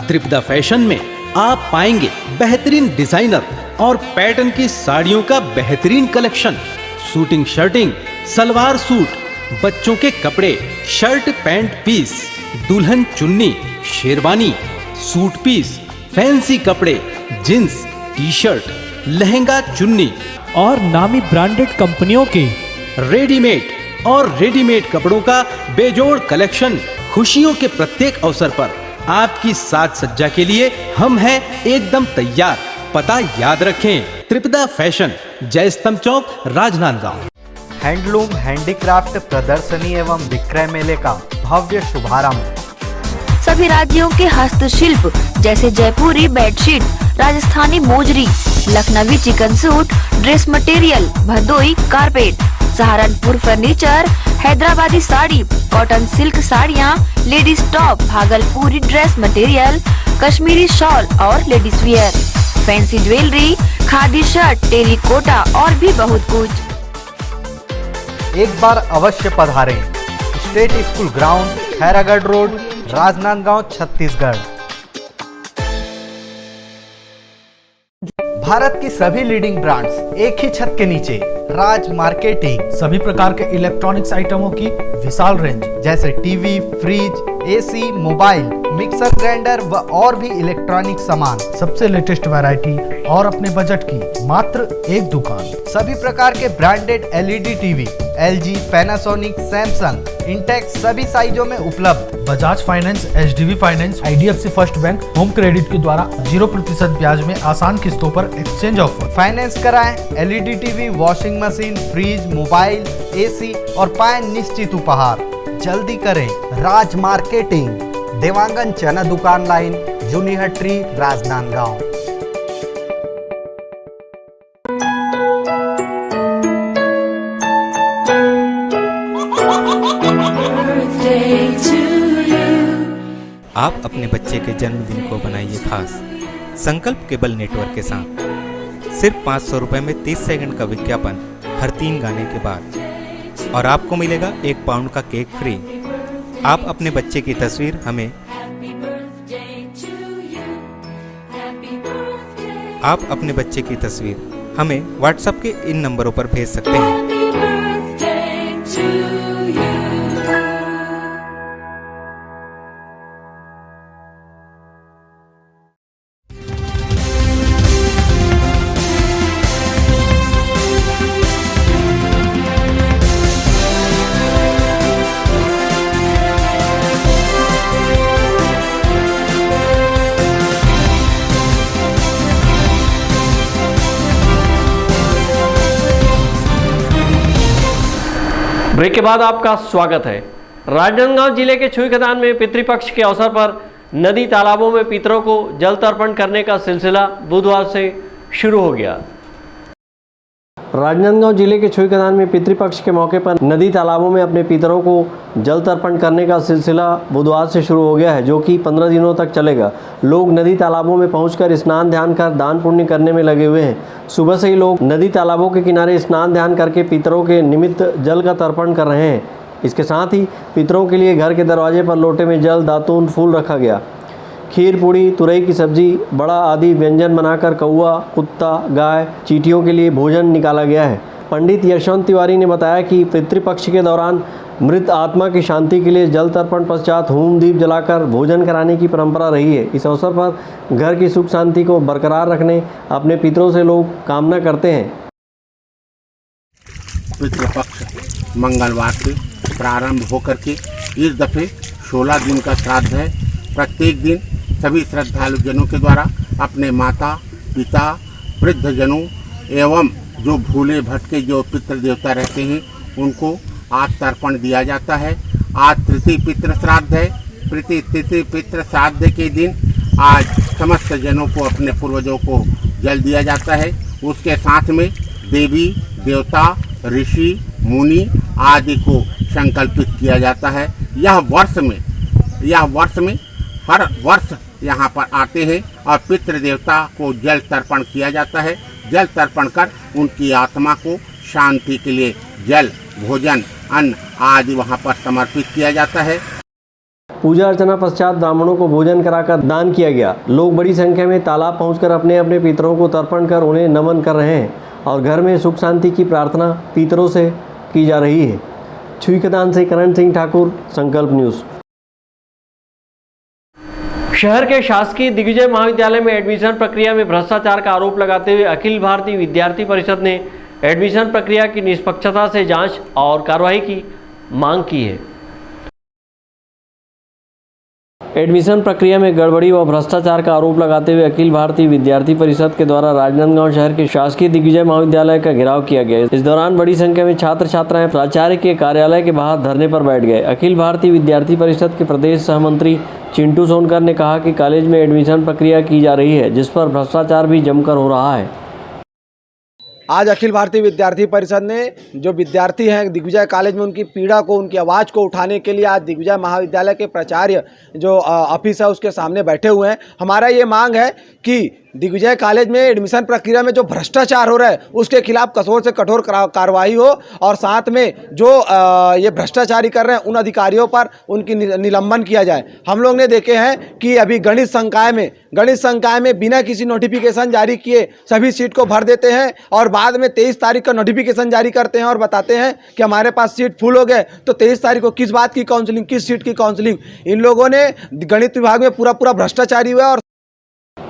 त्रिपदा फैशन में आप पाएंगे बेहतरीन डिजाइनर और पैटर्न की साड़ियों का बेहतरीन collection, shooting shirting, salwar suit, बच्चों के कपड़े, शर्ट पैंट पीस, दुल्हन चुन्नी, शेरवानी, सूट पीस, फैंसी कपड़े, जींस, टी शर्ट, लहंगा चुन्नी और नामी ब्रांडेड कंपनियों के रेडीमेड और रेडीमेड कपड़ों का बेजोड़ कलेक्शन। खुशियों के प्रत्येक अवसर पर आपकी साज सज्जा के लिए हम हैं एकदम तैयार। पता याद रखें, त्रिपदा फैशन, जय स्तंभ चौक, राजनांदगांव। हैंडलूम हैंडीक्राफ्ट प्रदर्शनी एवं विक्रय मेले का भव्य शुभारंभ। सभी राज्यों के हस्तशिल्प जैसे Jaipuri bedsheet, Rajasthani mojari, Lucknowi chikan suit, dress material, Bhadohi carpet, Saharanpur furniture, Hyderabadi sari, cotton silk साड़ियाँ, ladies top, Bhagalpuri dress material, Kashmiri shawl और ladies wear, fancy jewellery, khadi shirt, terracotta और भी बहुत कुछ। एक बार अवश्य पधारें। State school ground, Khairagarh road, Rajnandgaon, Chhattisgarh. Bharat की सभी लीडिंग ब्रांड्स एक ही छत के नीचे, राज मार्केटिंग। सभी प्रकार के इलेक्ट्रॉनिक्स आइटमों की विशाल रेंज जैसे TV, fridge, AC, mobile, mixer grinder व और भी इलेक्ट्रॉनिक सामान, सबसे लेटेस्ट वैरायटी और अपने बजट की मात्र एक दुकान। सभी प्रकार के branded LED TV, LG, Panasonic, Samsung, Intex सभी साइजों में उपलब्ध। Bajaj finance, HDB finance, IDFC first bank, home credit के द्वारा 0% ब्याज में आसान किस्तों पर एक्सचेंज ऑफर। फाइनेंस कराएं LED TV, washing machine, fridge, mobile, AC और पाएं निश्चित उपहार। जल्दी करें। राज मार्केटिंग, देवांगन चना दुकान लाइन, जूनीहट्टी, राजनांदगांव। आप अपने बच्चे के जन्मदिन को बनाइए खास संकल्प केबल नेटवर्क के साथ। सिर्फ 500 रुपये में 30 सेकंड का विज्ञापन हर 3 गाने के बाद और आपको मिलेगा 1 पाउंड का केक फ्री। आप अपने बच्चे की तस्वीर हमें व्हाट्सएप के इन नंबरों पर भेज सकते हैं। ब्रेक के बाद आपका स्वागत है। राजनांदगांव जिले के छुई खदान में पितृपक्ष के अवसर पर नदी तालाबों में पितरों को जल तर्पण करने का सिलसिला बुधवार से शुरू हो गया। राजनांदगांव जिले के छुईकदान में पितृपक्ष के मौके पर नदी तालाबों में अपने पितरों को जल तर्पण करने का सिलसिला बुधवार से शुरू हो गया है, जो कि 15 दिनों तक चलेगा। लोग नदी तालाबों में पहुंचकर स्नान ध्यान कर दान पुण्य करने में लगे हुए हैं। सुबह से ही लोग नदी तालाबों के किनारे स्नान ध्यान करके पितरों के निमित्त जल का तर्पण कर रहे हैं। इसके साथ ही पितरों के लिए घर के दरवाजे पर लोटे में जल, दातून, फूल रखा गया। खीर, पूड़ी, तुरई की सब्जी, बड़ा आदि व्यंजन बनाकर कौआ, कुत्ता, गाय, चींटियों के लिए भोजन निकाला गया है। पंडित यशवंत तिवारी ने बताया कि पितृपक्ष के दौरान मृत आत्मा की शांति के लिए जल तर्पण पश्चात होम दीप जलाकर भोजन कराने की परंपरा रही है। इस अवसर पर घर की सुख शांति को बरकरार रखने अपने पितरों से लोग कामना करते हैं। पितृपक्ष मंगलवार से प्रारंभ होकर के इस दफे 16 दिन का श्राद्ध है। प्रत्येक दिन सभी श्रद्धालु जनों के द्वारा अपने माता पिता, वृद्धजनों एवं जो भूले भटके जो पितृ देवता रहते हैं उनको आज तर्पण दिया जाता है। आज तृतीय पितृ श्राद्ध है। तृतीय पितृ श्राद्ध के दिन आज समस्त जनों को अपने पूर्वजों को जल दिया जाता है। उसके साथ में देवी देवता, ऋषि, मुनि आदि को संकल्पित किया जाता है। यह वर्ष में हर वर्ष यहाँ पर आते हैं और पितृ देवता को जल तर्पण किया जाता है। जल तर्पण कर उनकी आत्मा को शांति के लिए जल, भोजन, अन्न आदि वहाँ पर समर्पित किया जाता है। पूजा अर्चना पश्चात ब्राह्मणों को भोजन कराकर दान किया गया। लोग बड़ी संख्या में तालाब पहुंचकर अपने अपने पितरों को तर्पण कर उन्हें नमन कर रहे हैं और घर में सुख शांति की प्रार्थना पितरों से की जा रही है। छुईकदान से करण सिंह ठाकुर, संकल्प न्यूज़। शहर के शासकीय दिग्विजय महाविद्यालय में एडमिशन प्रक्रिया में भ्रष्टाचार का आरोप लगाते हुए अखिल भारतीय विद्यार्थी परिषद ने एडमिशन प्रक्रिया की निष्पक्षता से जांच और कार्रवाई की मांग की है। एडमिशन प्रक्रिया में गड़बड़ी व भ्रष्टाचार का आरोप लगाते हुए अखिल भारतीय विद्यार्थी परिषद के द्वारा राजनांदगांव शहर के शासकीय दिग्विजय महाविद्यालय का घेराव किया गया। इस दौरान बड़ी संख्या में छात्र छात्राएं प्राचार्य के कार्यालय के बाहर धरने पर बैठ गए। अखिल भारतीय विद्यार्थी परिषद के प्रदेश सहमंत्री चिंटू सोनकर ने कहा कि कॉलेज में एडमिशन प्रक्रिया की जा रही है, जिस पर भ्रष्टाचार भी जमकर हो रहा है। आज अखिल भारतीय विद्यार्थी परिषद ने जो विद्यार्थी हैं दिग्विजय कॉलेज में उनकी पीड़ा को, उनकी आवाज़ को उठाने के लिए आज दिग्विजय महाविद्यालय के प्राचार्य जो ऑफिस है उसके सामने बैठे हुए हैं। हमारा ये मांग है कि दिग्विजय कॉलेज में एडमिशन प्रक्रिया में जो भ्रष्टाचार हो रहा है उसके खिलाफ कठोर से कठोर कार्रवाई हो और साथ में जो ये भ्रष्टाचारी कर रहे हैं उन अधिकारियों पर उनकी निलंबन किया जाए। हम लोग ने देखे हैं कि अभी गणित संकाय में बिना किसी नोटिफिकेशन जारी किए सभी सीट को भर देते हैं और बाद में 23 तारीख का नोटिफिकेशन जारी करते हैं और बताते हैं कि हमारे पास सीट फुल हो गए। तो 23 तारीख को किस बात की काउंसलिंग, किस सीट की काउंसलिंग? इन लोगों ने गणित विभाग में पूरा भ्रष्टाचारी हुआ। और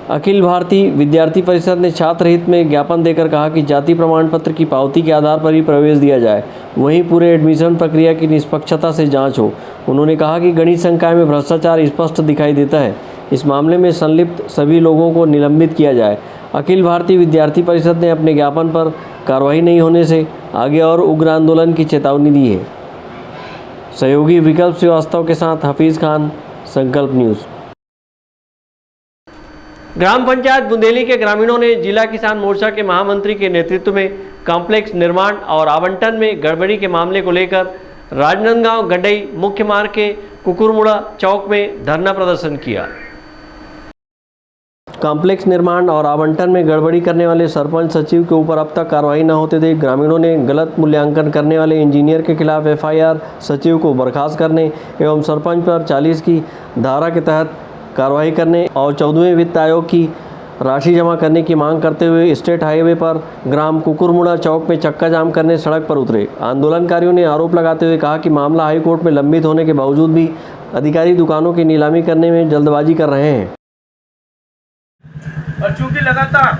अखिल भारतीय विद्यार्थी परिषद ने छात्र हित में ज्ञापन देकर कहा कि जाति प्रमाण पत्र की पावती के आधार पर ही प्रवेश दिया जाए, वहीं पूरे एडमिशन प्रक्रिया की निष्पक्षता से जांच हो। उन्होंने कहा कि गणित संकाय में भ्रष्टाचार स्पष्ट दिखाई देता है। इस मामले में संलिप्त सभी लोगों को निलंबित किया जाए। अखिल भारतीय विद्यार्थी परिषद ने अपने ज्ञापन पर कार्रवाई नहीं होने से आगे और उग्र आंदोलन की चेतावनी दी है। सहयोगी विकल्प श्रीवास्तव के साथ हफीज़ खान, संकल्प न्यूज़। ग्राम पंचायत बुंदेली के ग्रामीणों ने जिला किसान मोर्चा के महामंत्री के नेतृत्व में कॉम्प्लेक्स निर्माण और आवंटन में गड़बड़ी के मामले को लेकर राजनांदगांव गंडई मुख्य मार्ग के कुकुरमुड़ा चौक में धरना प्रदर्शन किया। कॉम्प्लेक्स निर्माण और आवंटन में गड़बड़ी करने वाले सरपंच सचिव के ऊपर अब तक कार्रवाई न होते देख ग्रामीणों ने गलत मूल्यांकन करने वाले इंजीनियर के खिलाफ एफआईआर, सचिव को बर्खास्त करने एवं सरपंच पर 40 की धारा के तहत कार्रवाई करने और 14वें वित्त आयोग की राशि जमा करने की मांग करते हुए स्टेट हाईवे पर ग्राम कुकुरमुड़ा चौक में चक्का जाम करने सड़क पर उतरे। आंदोलनकारियों ने आरोप लगाते हुए कहा कि मामला हाई कोर्ट में लंबित होने के बावजूद भी अधिकारी दुकानों की नीलामी करने में जल्दबाजी कर रहे हैं। और चूंकि लगातार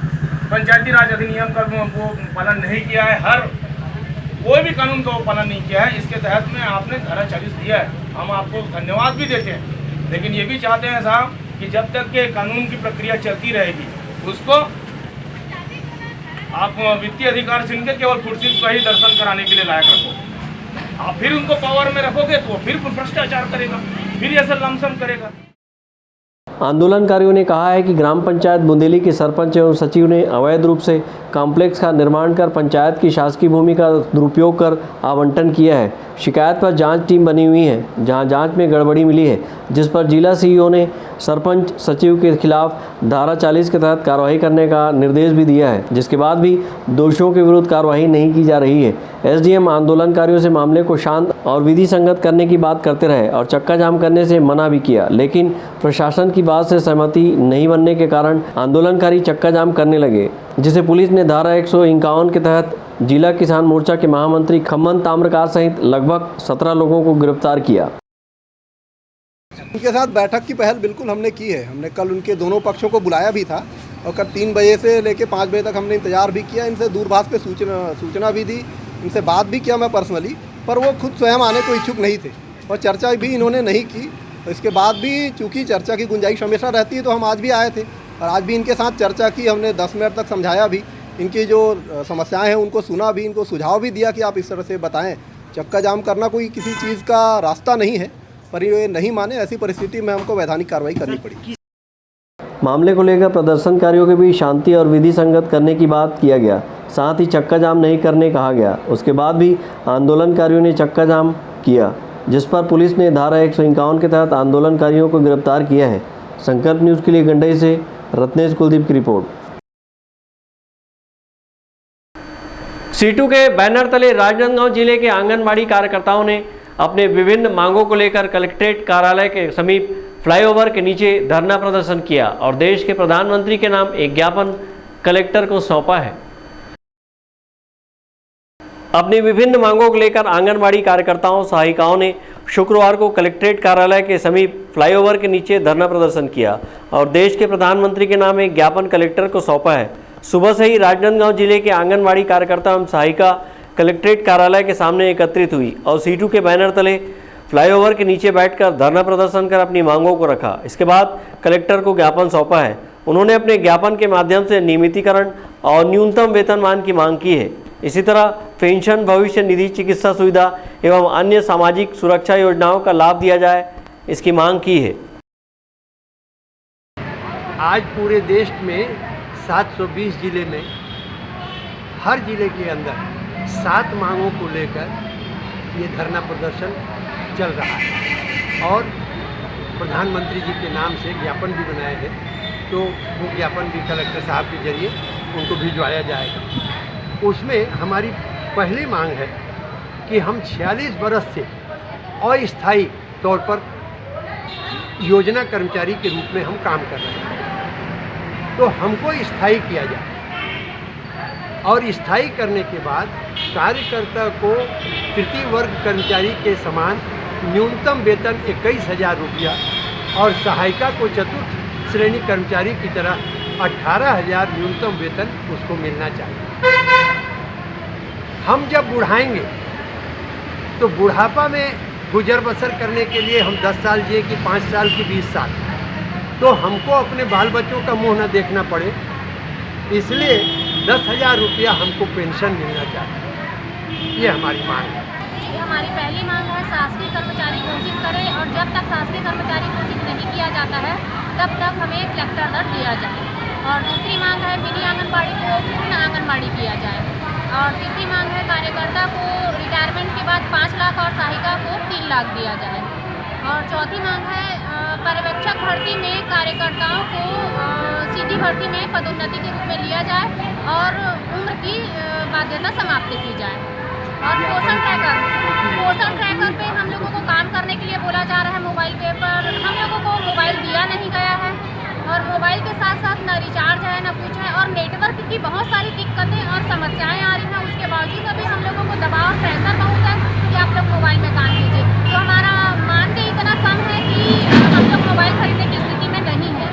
पंचायती राज अधिनियम का वो पालन नहीं किया है, हर कोई भी कानून का वो पालन नहीं किया है, इसके तहत में आपने धारा 40 दिया है। हम आपको धन्यवाद भी देते हैं, लेकिन ये भी चाहते हैं साहब कि जब तक के कानून की प्रक्रिया चलती रहेगी उसको आप वित्तीय अधिकार छीन के केवल कुर्सी का ही दर्शन कराने के लिए लायक रखो। आप फिर उनको पावर में रखोगे तो फिर भ्रष्टाचार करेगा, फिर ऐसा लमसम करेगा। आंदोलनकारियों ने कहा है कि ग्राम पंचायत बुंदेली के सरपंच एवं सचिव ने अवैध रूप से कॉम्प्लेक्स का निर्माण कर पंचायत की शासकीय भूमि का दुरुपयोग कर आवंटन किया है। शिकायत पर जांच टीम बनी हुई है, जहां जांच में गड़बड़ी मिली है, जिस पर जिला सीईओ ने सरपंच सचिव के खिलाफ धारा 40 के तहत कार्रवाई करने का निर्देश भी दिया है, जिसके बाद भी दोषियों के विरुद्ध कार्रवाई नहीं की जा रही है। एसडीएम आंदोलनकारियों से मामले को शांत और विधि संगत करने की बात करते रहे और चक्का जाम करने से मना भी किया, लेकिन प्रशासन की बात से सहमति नहीं बनने के कारण आंदोलनकारी चक्का जाम करने लगे, जिसे पुलिस ने धारा 151 के तहत जिला किसान मोर्चा के महामंत्री खम्मन ताम्रकार सहित लगभग 17 लोगों को गिरफ्तार किया। उनके साथ बैठक की पहल बिल्कुल हमने की है। हमने कल उनके दोनों पक्षों को बुलाया भी था और कल 3 बजे से लेकर 5 बजे तक हमने इंतजार भी किया। इनसे दूरभाष पे सूचना भी दी, इनसे बात भी किया मैं पर्सनली, पर वो खुद स्वयं आने को इच्छुक नहीं थे और चर्चा भी इन्होंने नहीं की। तो इसके बाद भी चूँकि चर्चा की गुंजाइश हमेशा रहती है तो हम आज भी आए थे और आज भी इनके साथ चर्चा की। हमने 10 मिनट तक समझाया भी, इनकी जो समस्याएं हैं उनको सुना भी, इनको सुझाव भी दिया कि आप इस तरह से बताएं। चक्का जाम करना कोई किसी चीज़ का रास्ता नहीं है, पर ये नहीं माने। ऐसी परिस्थिति में हमको वैधानिक कार्रवाई करनी पड़ी। मामले को लेकर प्रदर्शनकारियों के भी शांति और विधि संगत करने की बात किया गया, साथ ही चक्का जाम नहीं करने कहा गया। उसके बाद भी आंदोलनकारियों ने चक्का जाम किया, जिस पर पुलिस ने धारा 151 के तहत आंदोलनकारियों को गिरफ्तार किया है। संकल्प न्यूज़ के लिए गंडई से रत्नेश कुलदीप की रिपोर्ट। सीटू के बैनर तले राजनांदगांव जिले के आंगनबाड़ी कार्यकर्ताओं ने अपने विभिन्न मांगों को लेकर कलेक्ट्रेट कार्यालय के समीप फ्लाईओवर के नीचे धरना प्रदर्शन किया और देश के प्रधानमंत्री के नाम एक ज्ञापन कलेक्टर को सौंपा है। अपनी विभिन्न मांगों को लेकर आंगनबाड़ी कार्यकर्ताओं सहायिकाओं ने शुक्रवार को कलेक्ट्रेट कार्यालय के समीप फ्लाईओवर के नीचे धरना प्रदर्शन किया और देश के प्रधानमंत्री के नाम एक ज्ञापन कलेक्टर को सौंपा है। सुबह से ही राजनांदगांव जिले के आंगनबाड़ी कार्यकर्ता एवं सहायिका कलेक्ट्रेट कार्यालय के सामने एकत्रित हुई और सीटू के बैनर तले फ्लाईओवर के नीचे बैठकर धरना प्रदर्शन कर अपनी मांगों को रखा। इसके बाद कलेक्टर को ज्ञापन सौंपा है। उन्होंने अपने ज्ञापन के माध्यम से नियमितीकरण और न्यूनतम वेतनमान की मांग की है। इसी तरह पेंशन, भविष्य निधि, चिकित्सा सुविधा एवं अन्य सामाजिक सुरक्षा योजनाओं का लाभ दिया जाए, इसकी मांग की है। आज पूरे देश में 720 जिले में हर जिले के अंदर 7 मांगों को लेकर ये धरना प्रदर्शन चल रहा है और प्रधानमंत्री जी के नाम से ज्ञापन भी बनाए हैं, तो वो ज्ञापन भी कलेक्टर साहब के जरिए उनको भिजवाया जाएगा। उसमें हमारी पहली मांग है कि हम 46 बरस से अस्थायी तौर पर योजना कर्मचारी के रूप में हम काम कर रहे हैं, तो हमको स्थायी किया जाए और स्थायी करने के बाद कार्यकर्ता को तृतीय वर्ग कर्मचारी के समान न्यूनतम वेतन 21,000 रुपया और सहायिका को चतुर्थ श्रेणी कर्मचारी की तरह 18,000 न्यूनतम वेतन उसको मिलना चाहिए। हम जब बुढ़ाएंगे तो बुढ़ापा में गुजर बसर करने के लिए हम 10 साल जिए कि 5 साल की 20 साल, तो हमको अपने बाल बच्चों का मुँह न देखना पड़े, इसलिए 10,000 रुपया हमको पेंशन मिलना चाहिए। ये हमारी मांग है। हमारी पहली मांग है शासकीय कर्मचारी घोषित करें और जब तक शासकीय कर्मचारी घोषित नहीं किया जाता है तब तक हमें कलेक्टर दर दिया जाए। और दूसरी मांग है मिनी आंगनबाड़ी को पूर्ण आंगनबाड़ी किया जाए। और तीसरी मांग है कार्यकर्ता को रिटायरमेंट के बाद 5 लाख और सहायिका को 3 लाख दिया जाए। और चौथी मांग है पर्यवेक्षक भर्ती में कार्यकर्ताओं को सीधी भर्ती में पदोन्नति के रूप में लिया जाए और उम्र की बाध्यता समाप्त की जाए। और पोषण ट्रैकर पे हम लोगों को काम करने के लिए बोला जा रहा है मोबाइल पे, पर हम लोगों को मोबाइल दिया नहीं गया है और मोबाइल के साथ साथ न रिचार्ज है न कुछ है और नेटवर्क की बहुत सारी दिक्कतें और समस्याएं आ रही हैं। उसके बावजूद अभी हम लोगों को दबाव और प्रेशर बहुत है कि आप लोग मोबाइल में काम कीजिए, तो हमारा मानदेय इतना कम है कि हम लोग मोबाइल खरीदने की स्थिति में नहीं है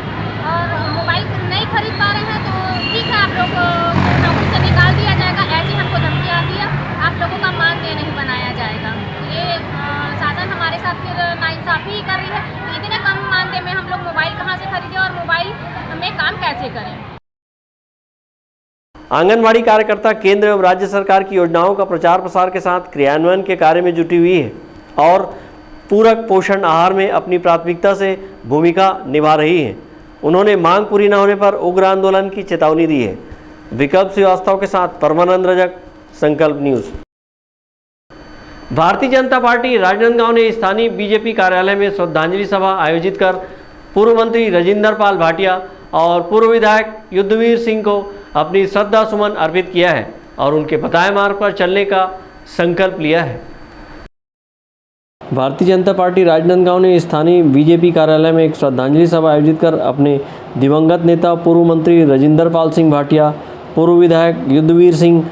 और मोबाइल नहीं खरीद पा रहे हैं। तो ठीक है, आप लोग को नौकरी से निकाल दिया जाएगा, ऐसी हमको धमकियाँ दिया, आप लोगों का मानदेय नहीं बनाया जाएगा। ये शासन हमारे साथ फिर नाइंसाफ़ी ही कर रही है। इतने कम मानदेय में हम लोग मोबाइल कहाँ से खरीदें और मोबाइल में काम कैसे करें। आंगनबाड़ी कार्यकर्ता केंद्र एवं राज्य सरकार की योजनाओं का प्रचार प्रसार के साथ क्रियान्वयन के कार्य में जुटी हुई है और पूरक पोषण आहार में अपनी प्राथमिकता से भूमिका निभा रही हैं। उन्होंने मांग पूरी न होने पर उग्र आंदोलन की चेतावनी दी है। विकल्प श्रीवास्तव के साथ परमानंद रजक, संकल्प न्यूज। भारतीय जनता पार्टी राजनांदगांव ने स्थानीय बीजेपी कार्यालय में श्रद्धांजलि सभा आयोजित कर पूर्व मंत्री राजेंद्र पाल भाटिया और पूर्व विधायक युद्धवीर सिंह को अपनी श्रद्धा सुमन अर्पित किया है और उनके बताए मार्ग पर चलने का संकल्प लिया है। भारतीय जनता पार्टी राजनांदगांव ने स्थानीय बीजेपी कार्यालय में एक श्रद्धांजलि सभा आयोजित कर अपने दिवंगत नेता पूर्व मंत्री राजेंद्र पाल सिंह भाटिया, पूर्व विधायक युद्धवीर सिंह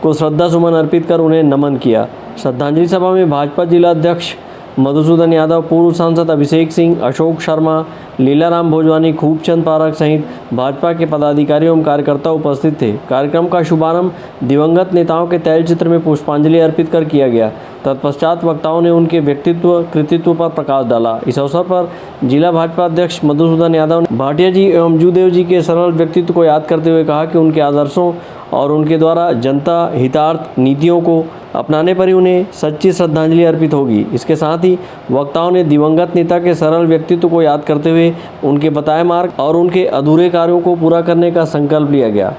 को श्रद्धा सुमन अर्पित कर उन्हें नमन किया। श्रद्धांजलि सभा में भाजपा जिला अध्यक्ष मधुसूदन यादव, पूर्व सांसद अभिषेक सिंह, अशोक शर्मा, लीलाराम भोजवानी, खूबचंद पारक सहित भाजपा के पदाधिकारी एवं कार्यकर्ता उपस्थित थे। कार्यक्रम का शुभारंभ दिवंगत नेताओं के तैलचित्र में पुष्पांजलि अर्पित कर किया गया। तत्पश्चात वक्ताओं ने उनके व्यक्तित्व कृतित्व पर प्रकाश डाला। इस अवसर पर जिला भाजपा अध्यक्ष मधुसूदन यादव ने भाटिया जी एवं जूदेव जी के सरल व्यक्तित्व को याद करते हुए कहा कि उनके आदर्शों और उनके द्वारा जनता हितार्थ नीतियों को अपनाने पर ही उन्हें सच्ची श्रद्धांजलि अर्पित होगी। इसके साथ ही वक्ताओं ने दिवंगत नेता के सरल व्यक्तित्व को याद करते हुए उनके बताए मार्ग और उनके अधूरे कार्यों को पूरा करने का संकल्प लिया गया।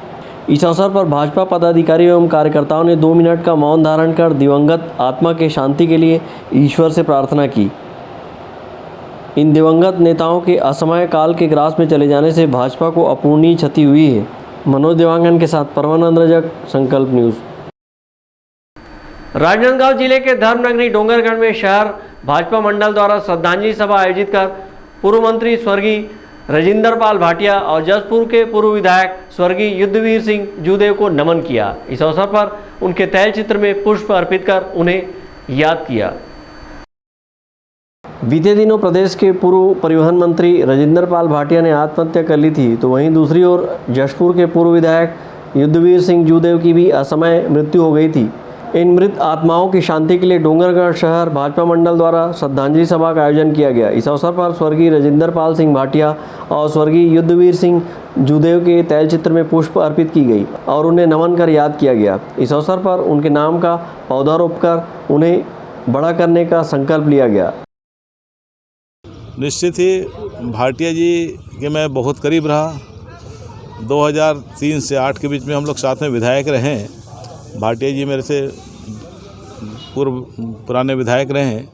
इस अवसर पर भाजपा पदाधिकारी एवं कार्यकर्ताओं ने 2 मिनट का मौन धारण कर दिवंगत आत्मा के शांति के लिए ईश्वर से प्रार्थना की। इन दिवंगत नेताओं के असमय काल के ग्रास में चले जाने से भाजपा को अपूरणीय क्षति हुई है। मनोज देवांगन के साथ परमानंद रजक, संकल्प न्यूज। राजनांदगांव जिले के धर्मनगरी डोंगरगढ़ में शहर भाजपा मंडल द्वारा श्रद्धांजलि सभा आयोजित कर पूर्व मंत्री स्वर्गीय राजेंद्र पाल भाटिया और जसपुर के पूर्व विधायक स्वर्गीय युद्धवीर सिंह जूदेव को नमन किया। इस अवसर पर उनके तैलचित्र में पुष्प अर्पित कर उन्हें याद किया। बीते दिनों प्रदेश के पूर्व परिवहन मंत्री राजेंद्र पाल भाटिया ने आत्महत्या कर ली थी, तो वहीं दूसरी ओर जशपुर के पूर्व विधायक युद्धवीर सिंह जूदेव की भी असमय मृत्यु हो गई थी। इन मृत आत्माओं की शांति के लिए डोंगरगढ़ शहर भाजपा मंडल द्वारा श्रद्धांजलि सभा का आयोजन किया गया। इस अवसर पर स्वर्गीय राजेंद्र पाल सिंह भाटिया और स्वर्गीय युद्धवीर सिंह जूदेव के तैलचित्र में पुष्प अर्पित की गई और उन्हें नमन कर याद किया गया। इस अवसर पर उनके नाम का पौधारोप कर उन्हें बड़ा करने का संकल्प लिया गया। निश्चित ही भाटिया जी के मैं बहुत करीब रहा। 2003 से 8 के बीच में हम लोग साथ में विधायक रहे। भाटिया जी मेरे से पुराने विधायक रहे हैं।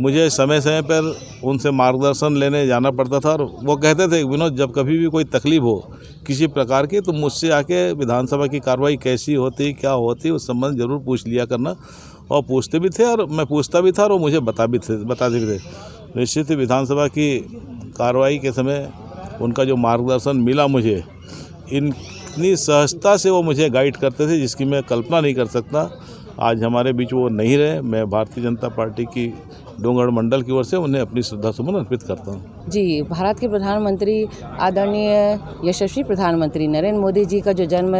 मुझे समय समय पर उनसे मार्गदर्शन लेने जाना पड़ता था और वो कहते थे विनोद, जब कभी भी कोई तकलीफ हो किसी प्रकार की तो मुझसे आके विधानसभा की कार्रवाई कैसी होती, क्या होती, उस संबंध जरूर पूछ लिया करना। और पूछते भी थे और मैं पूछता भी था और वो मुझे बताते भी थे। निश्चित ही विधानसभा की कार्रवाई के समय उनका जो मार्गदर्शन मिला मुझे, इतनी सहजता से वो मुझे गाइड करते थे जिसकी मैं कल्पना नहीं कर सकता। आज हमारे बीच वो नहीं रहे। मैं भारतीय जनता पार्टी की डोंगरगढ़ मंडल की ओर से उन्हें अपनी श्रद्धा सुमन अर्पित करता हूँ। जी, भारत के प्रधानमंत्री आदरणीय यशस्वी प्रधानमंत्री नरेंद्र मोदी जी का जो जन्म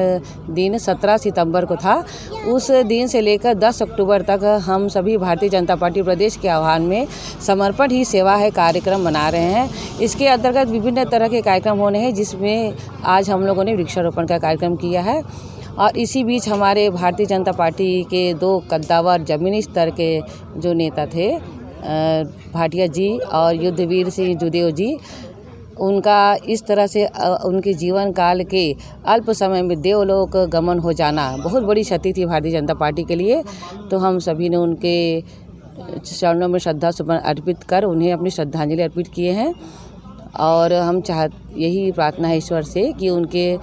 दिन 17 सितंबर को था, उस दिन से लेकर 10 अक्टूबर तक हम सभी भारतीय जनता पार्टी प्रदेश के आह्वान में समर्पण ही सेवा है कार्यक्रम मना रहे हैं। इसके अंतर्गत विभिन्न तरह के कार्यक्रम होने हैं, जिसमें आज हम लोगों ने वृक्षारोपण का कार्यक्रम किया है। और इसी बीच हमारे भारतीय जनता पार्टी के 2 कद्दावर ज़मीनी स्तर के जो नेता थे, भाटिया जी और युद्धवीर सिंह जूदेव जी, उनका इस तरह से उनके जीवन काल के अल्प समय में देवलोक गमन हो जाना बहुत बड़ी क्षति थी भारतीय जनता पार्टी के लिए। तो हम सभी ने उनके चरणों में श्रद्धा सुमन अर्पित कर उन्हें अपनी श्रद्धांजलि अर्पित किए हैं। और हम यही प्रार्थना है ईश्वर से कि उनके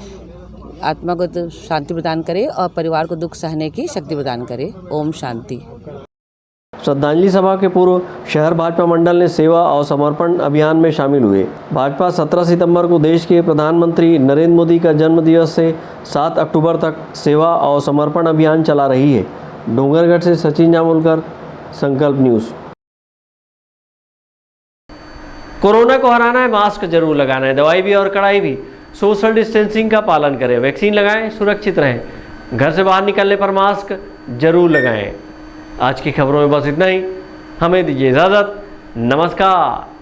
आत्मा को तो शांति प्रदान करे और परिवार को दुख सहने की शक्ति प्रदान करे। ओम शांति। श्रद्धांजलि सभा के पूर्व शहर भाजपा मंडल ने सेवा और समर्पण अभियान में शामिल हुए। भाजपा 17 सितंबर को देश के प्रधानमंत्री नरेंद्र मोदी का जन्मदिवस से 7 अक्टूबर तक सेवा और समर्पण अभियान चला रही है। डोंगरगढ़ से सचिन जामुलकर, संकल्प न्यूज़। कोरोना को हराना है, मास्क जरूर लगाना है, दवाई भी और कड़ाई भी। सोशल डिस्टेंसिंग का पालन करें, वैक्सीन लगाएं, सुरक्षित रहें। घर से बाहर निकलने पर मास्क जरूर लगाएं। आज की खबरों में बस इतना ही। हमें दीजिए इजाज़त। नमस्कार।